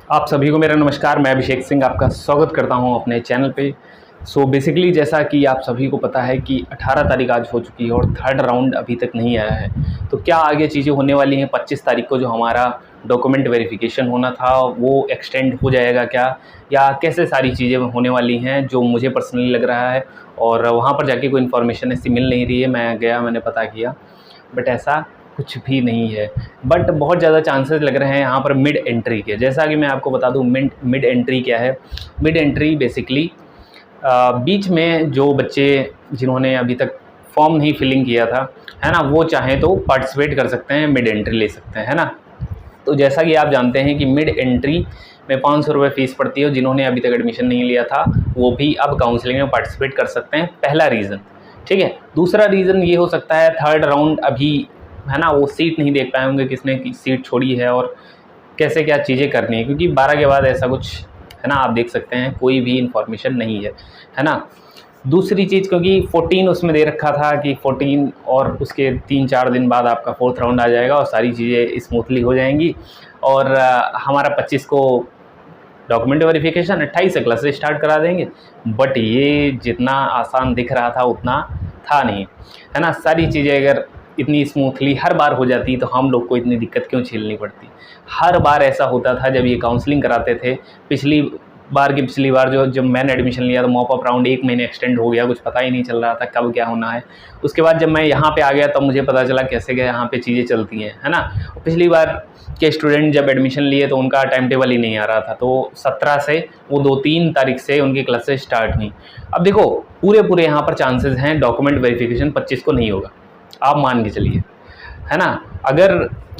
आप सभी को मेरा नमस्कार। मैं अभिषेक सिंह आपका स्वागत करता हूं अपने चैनल पे। बेसिकली जैसा कि आप सभी को पता है कि 18 तारीख आज हो चुकी है और थर्ड राउंड अभी तक नहीं आया है। तो क्या आगे चीज़ें होने वाली हैं? 25 तारीख को जो हमारा डॉक्यूमेंट वेरिफिकेशन होना था वो एक्सटेंड हो जाएगा क्या, या कैसे सारी चीज़ें होने वाली हैं जो मुझे पर्सनली लग रहा है। और वहाँ पर जाके कोई इन्फॉर्मेशन ऐसी मिल नहीं रही है। मैं गया, मैंने पता किया, बट ऐसा कुछ भी नहीं है। बट बहुत ज़्यादा चांसेस लग रहे हैं यहाँ पर मिड एंट्री के। जैसा कि मैं आपको बता दूँ मिड एंट्री क्या है। मिड एंट्री बेसिकली बीच में जो बच्चे जिन्होंने अभी तक फॉर्म नहीं फिलिंग किया था, है ना, वो चाहें तो पार्टिसिपेट कर सकते हैं, मिड एंट्री ले सकते हैं, है ना। तो जैसा कि आप जानते हैं कि मिड एंट्री में 500 रुपये फ़ीस पड़ती है। जिन्होंने अभी तक एडमिशन नहीं लिया था वो भी अब काउंसलिंग में पार्टिसिपेट कर सकते हैं। पहला रीज़न, ठीक है। दूसरा रीज़न ये हो सकता है थर्ड राउंड अभी, है ना, वो सीट नहीं देख पाए होंगे, किसने की सीट छोड़ी है और कैसे क्या चीज़ें करनी है, क्योंकि 12 के बाद ऐसा कुछ, है ना, आप देख सकते हैं कोई भी इन्फॉर्मेशन नहीं है ना। दूसरी चीज़, क्योंकि 14 उसमें दे रखा था कि 14 और उसके 3-4 दिन बाद आपका फोर्थ राउंड आ जाएगा और सारी चीज़ें स्मूथली हो जाएंगी। और हमारा 25 को डॉक्यूमेंट वेरिफिकेशन, 28 से क्लासेस स्टार्ट करा देंगे। बट ये जितना आसान दिख रहा था उतना था नहीं, है ना। सारी चीज़ें अगर इतनी स्मूथली हर बार हो जाती तो हम लोग को इतनी दिक्कत क्यों झेलनी पड़ती। हर बार ऐसा होता था जब ये काउंसलिंग कराते थे। पिछली बार जब मैंने एडमिशन लिया तो मॉप अप राउंड 1 महीने एक्सटेंड हो गया, कुछ पता ही नहीं चल रहा था कब क्या होना है। उसके बाद जब मैं यहाँ पे आ गया तब मुझे पता चला कैसे क्या यहाँ पे चीज़ें चलती हैं, है ना। पिछली बार के स्टूडेंट जब एडमिशन लिए तो उनका टाइम टेबल ही नहीं आ रहा था, तो 17 से वो 2-3 तारीख से उनकी क्लासेस स्टार्ट हुई। अब देखो पूरे यहाँ पर चांसेस हैं डॉक्यूमेंट वेरिफिकेशन 25 को नहीं होगा, आप मान के चलिए, है ना। अगर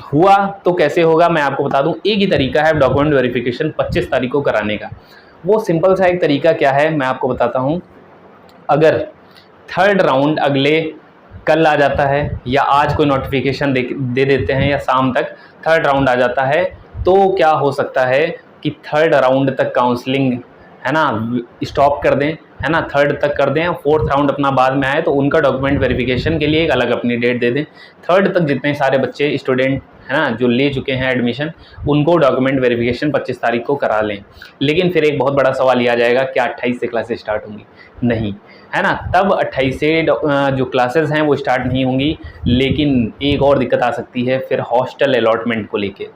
हुआ तो कैसे होगा मैं आपको बता दूं। एक ही तरीका है डॉक्यूमेंट वेरिफिकेशन 25 तारीख को कराने का। वो सिंपल सा एक तरीका क्या है मैं आपको बताता हूं। अगर थर्ड राउंड अगले कल आ जाता है या आज कोई नोटिफिकेशन दे देते हैं या शाम तक थर्ड राउंड आ जाता है, तो क्या हो सकता है कि थर्ड राउंड तक काउंसलिंग, है ना, स्टॉप कर दें, है ना, थर्ड तक कर दें। फोर्थ राउंड अपना बाद में आए तो उनका डॉक्यूमेंट वेरिफिकेशन के लिए एक अलग अपनी डेट दे दें। थर्ड तक जितने सारे बच्चे स्टूडेंट, है ना, जो ले चुके हैं एडमिशन, उनको डॉक्यूमेंट वेरिफिकेशन 25 तारीख को करा लें। लेकिन फिर एक बहुत बड़ा सवाल ये आ जाएगा, क्या 28 से क्लासेस स्टार्ट होंगी? नहीं, है ना। तब 28 से जो क्लासेस हैं वो स्टार्ट नहीं होंगी। लेकिन एक और दिक्कत आ सकती है फिर हॉस्टल अलॉटमेंट को लेके।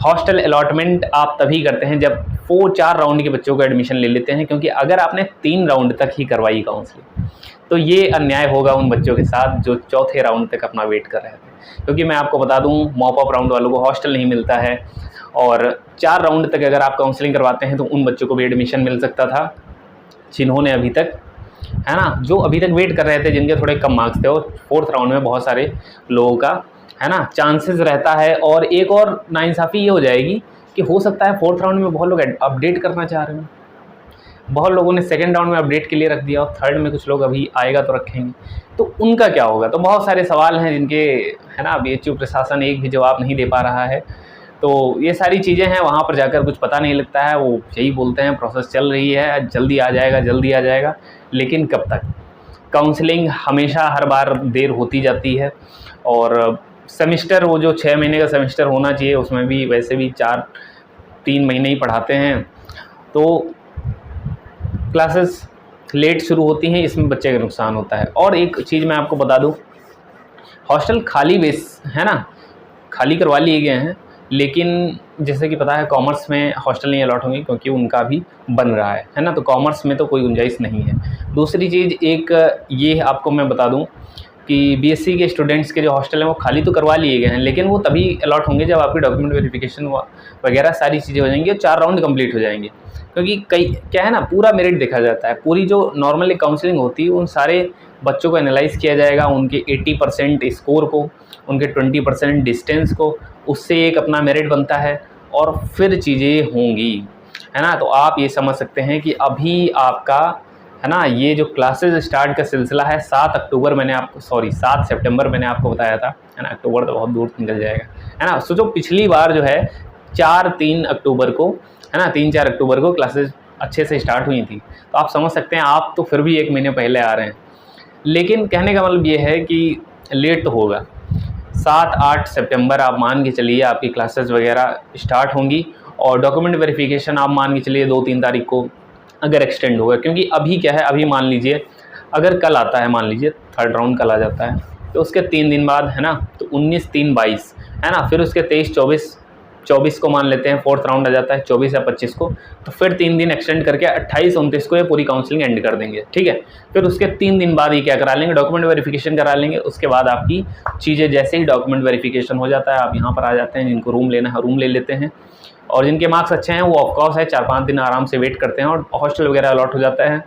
हॉस्टल अलॉटमेंट आप तभी करते हैं जब 4 राउंड के बच्चों को एडमिशन ले लेते हैं, क्योंकि अगर आपने 3 राउंड तक ही करवाई काउंसलिंग तो ये अन्याय होगा उन बच्चों के साथ जो चौथे राउंड तक अपना वेट कर रहे थे। क्योंकि मैं आपको बता दूं मॉप अप राउंड वालों को हॉस्टल नहीं मिलता है, और 4 राउंड तक अगर आप काउंसलिंग करवाते हैं तो उन बच्चों को भी एडमिशन मिल सकता था जिन्होंने अभी तक, है ना, जो अभी तक वेट कर रहे थे, जिनके थोड़े कम मार्क्स थे। और फोर्थ राउंड में बहुत सारे लोगों का, है ना, चांसेस रहता है। और एक और नाइंसाफ़ी ये हो जाएगी कि हो सकता है फोर्थ राउंड में बहुत लोग अपडेट करना चाह रहे हैं, बहुत लोगों ने सेकंड राउंड में अपडेट के लिए रख दिया और थर्ड में कुछ लोग अभी आएगा तो रखेंगे, तो उनका क्या होगा। तो बहुत सारे सवाल हैं जिनके, है ना, BHU प्रशासन एक भी जवाब नहीं दे पा रहा है। तो ये सारी चीज़ें हैं, वहाँ पर जाकर कुछ पता नहीं लगता है। वो यही बोलते हैं प्रोसेस चल रही है, जल्दी आ जाएगा जल्दी आ जाएगा, लेकिन कब तक। काउंसलिंग हमेशा हर बार देर होती जाती है। और सेमिस्टर, वो जो 6 महीने का सेमिस्टर होना चाहिए उसमें भी वैसे भी 3 महीने ही पढ़ाते हैं, तो क्लासेस लेट शुरू होती हैं, इसमें बच्चे का नुकसान होता है। और एक चीज़ मैं आपको बता दूं, हॉस्टल खाली बेस, है ना, खाली करवा लिए गए हैं, लेकिन जैसे कि पता है कॉमर्स में हॉस्टल नहीं अलॉट होंगे क्योंकि उनका भी बन रहा है ना। तो कॉमर्स में तो कोई गुंजाइश नहीं है। दूसरी चीज़ एक ये आपको मैं बता दूं कि BSc के स्टूडेंट्स के जो हॉस्टल हैं वो खाली तो करवा लिए गए हैं, लेकिन वो तभी अलॉट होंगे जब आपकी डॉक्यूमेंट वेरिफिकेशन वगैरह सारी चीज़ें हो जाएंगी और 4 राउंड कंप्लीट हो जाएंगे। क्योंकि कई क्या है ना, पूरा मेरिट देखा जाता है। पूरी जो नॉर्मली काउंसलिंग होती है उन सारे बच्चों को एनालाइज किया जाएगा, उनके 80% स्कोर को, उनके 20% डिस्टेंस को, उससे एक अपना मेरिट बनता है और फिर चीज़ें होंगी, है ना। तो आप ये समझ सकते हैं कि अभी आपका, है ना, ये जो क्लासेस स्टार्ट का सिलसिला है 7 सितंबर मैंने आपको बताया था, है ना। अक्टूबर तो बहुत दूर निकल जाएगा, है ना। सोचो पिछली बार जो है 3 अक्टूबर को, है ना, 3-4 अक्टूबर को क्लासेस अच्छे से स्टार्ट हुई थी। तो आप समझ सकते हैं आप तो फिर भी 1 महीने पहले आ रहे हैं। लेकिन कहने का मतलब ये है कि लेट तो होगा। 7-8 सितंबर आप मान के चलिए आपकी क्लासेस वगैरह स्टार्ट होंगी और डॉक्यूमेंट वेरिफिकेशन आप मान के चलिए 2-3 तारीख को अगर एक्सटेंड होगा, क्योंकि अभी क्या है, अभी मान लीजिए अगर कल आता है, मान लीजिए थर्ड राउंड कल आ जाता है, तो उसके 3 दिन बाद है ना, तो 19-3-22 है ना, फिर उसके 23-24 को मान लेते हैं फोर्थ राउंड आ जाता है, 24 या 25 को, तो फिर 3 दिन एक्सटेंड करके 28-29 को ये पूरी काउंसलिंग एंड कर देंगे, ठीक है। फिर उसके 3 दिन बाद ये क्या करा लेंगे, डॉक्यूमेंट वेरिफिकेशन करा लेंगे। उसके बाद आपकी चीज़ें जैसे ही डॉक्यूमेंट वेरिफिकेशन हो जाता है, आप यहाँ पर आ जाते हैं, जिनको रूम लेना है रूम ले लेते हैं, और जिनके मार्क्स अच्छे हैं वो ऑफकोर्स है 4-5 दिन आराम से वेट करते हैं और हॉस्टल वगैरह अलॉट हो जाता है,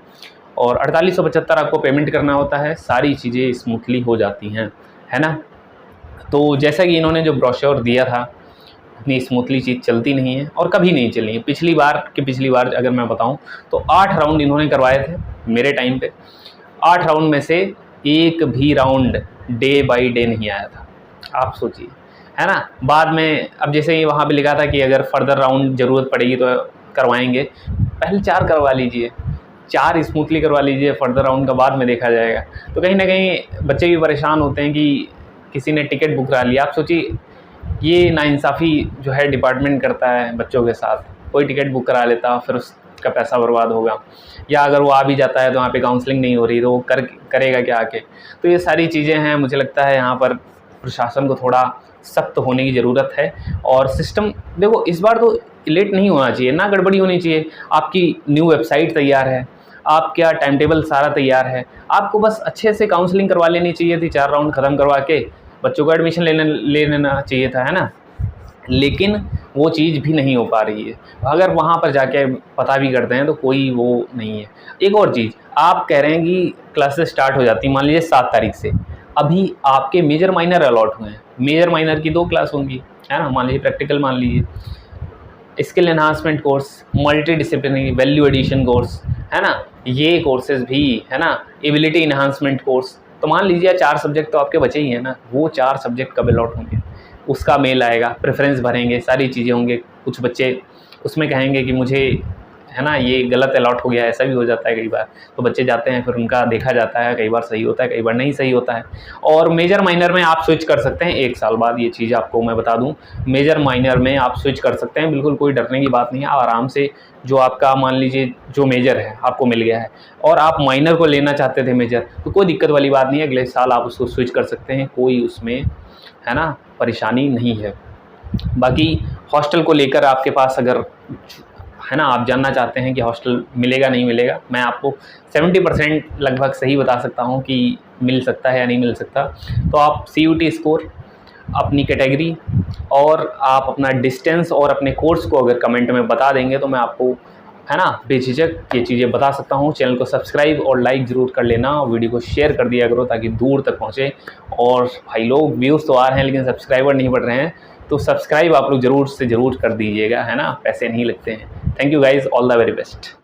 और 4875 आपको पेमेंट करना होता है। सारी चीज़ें स्मूथली हो जाती हैं, है ना। तो जैसा कि इन्होंने जो ब्रोशर दिया था, इतनी स्मूथली चीज़ चलती नहीं है और कभी नहीं चली है। पिछली बार अगर मैं बताऊं तो 8 राउंड इन्होंने करवाए थे मेरे टाइम पे। 8 राउंड में से एक भी राउंड डे बाय डे नहीं आया था, आप सोचिए, है ना। बाद में अब जैसे ही वहाँ पे लिखा था कि अगर फर्दर राउंड ज़रूरत पड़ेगी तो करवाएंगे, पहले 4 करवा लीजिए, 4 स्मूथली करवा लीजिए, फर्दर राउंड का बाद में देखा जाएगा। तो कहीं ना कहीं बच्चे भी परेशान होते हैं कि किसी ने टिकट बुक करा लिया। आप सोचिए ये नाइंसाफ़ी जो है डिपार्टमेंट करता है बच्चों के साथ, कोई टिकट बुक करा लेता फिर उसका पैसा बर्बाद होगा, या अगर वो आ भी जाता है तो वहाँ पे काउंसलिंग नहीं हो रही तो वो करेगा क्या आके। तो ये सारी चीज़ें हैं, मुझे लगता है यहाँ पर प्रशासन को थोड़ा सख्त होने की ज़रूरत है। और सिस्टम देखो इस बार तो लेट नहीं होना चाहिए, ना गड़बड़ी होनी चाहिए। आपकी न्यू वेबसाइट तैयार है, आपका टाइम टेबल सारा तैयार है, आपको बस अच्छे से काउंसलिंग करवा लेनी चाहिए थी, 4 राउंड ख़त्म करवा के बच्चों को एडमिशन ले लेना चाहिए था, है ना। लेकिन वो चीज़ भी नहीं हो पा रही है। अगर वहाँ पर जाके पता भी करते हैं तो कोई वो नहीं है। एक और चीज़, आप कह रहे हैं कि क्लासेस स्टार्ट हो जाती मान लीजिए 7 तारीख से, अभी आपके मेजर माइनर अलॉट हुए हैं, मेजर माइनर की 2 क्लास होंगी, है ना। मान लीजिए प्रैक्टिकल, मान लीजिए skill enhancement course, multi disciplinary value addition course, है ना, ये कोर्सेज भी, है ना, एबिलिटी इन्हांसमेंट कोर्स। तो मान लीजिए 4 सब्जेक्ट तो आपके बचे ही हैं ना, वो 4 सब्जेक्ट कब अलॉट होंगे, उसका मेल आएगा, प्रेफरेंस भरेंगे, सारी चीज़ें होंगे। कुछ बच्चे उसमें कहेंगे कि मुझे, है ना, ये गलत अलॉट हो गया, ऐसा भी हो जाता है कई बार। तो बच्चे जाते हैं, फिर उनका देखा जाता है, कई बार सही होता है, कई बार नहीं सही होता है। और मेजर माइनर में आप स्विच कर सकते हैं 1 साल बाद, ये चीज़ आपको मैं बता दूं, मेजर माइनर में आप स्विच कर सकते हैं, बिल्कुल कोई डरने की बात नहीं है। आप आराम से जो आपका मान लीजिए जो मेजर है आपको मिल गया है और आप माइनर को लेना चाहते थे मेजर, तो कोई दिक्कत वाली बात नहीं है, अगले साल आप उसको स्विच कर सकते हैं, कोई उसमें, है ना, परेशानी नहीं है। बाकी हॉस्टल को लेकर आपके पास अगर, है ना, आप जानना चाहते हैं कि हॉस्टल मिलेगा नहीं मिलेगा, मैं आपको 70% लगभग सही बता सकता हूं कि मिल सकता है या नहीं मिल सकता। तो आप CUT स्कोर, अपनी कैटेगरी और आप अपना डिस्टेंस और अपने कोर्स को अगर कमेंट में बता देंगे तो मैं आपको, है ना, बेझिझक ये चीज़ें बता सकता हूँ। चैनल को सब्सक्राइब और लाइक ज़रूर कर लेना, वीडियो को शेयर कर दिया करो ताकि दूर तक पहुँचे। और भाई लोग व्यूज़ तो आ रहे हैं लेकिन सब्सक्राइबर नहीं बढ़ रहे हैं, तो सब्सक्राइब आप लोग ज़रूर से ज़रूर कर दीजिएगा, है ना, पैसे नहीं लगते हैं। Thank you guys, all the very best.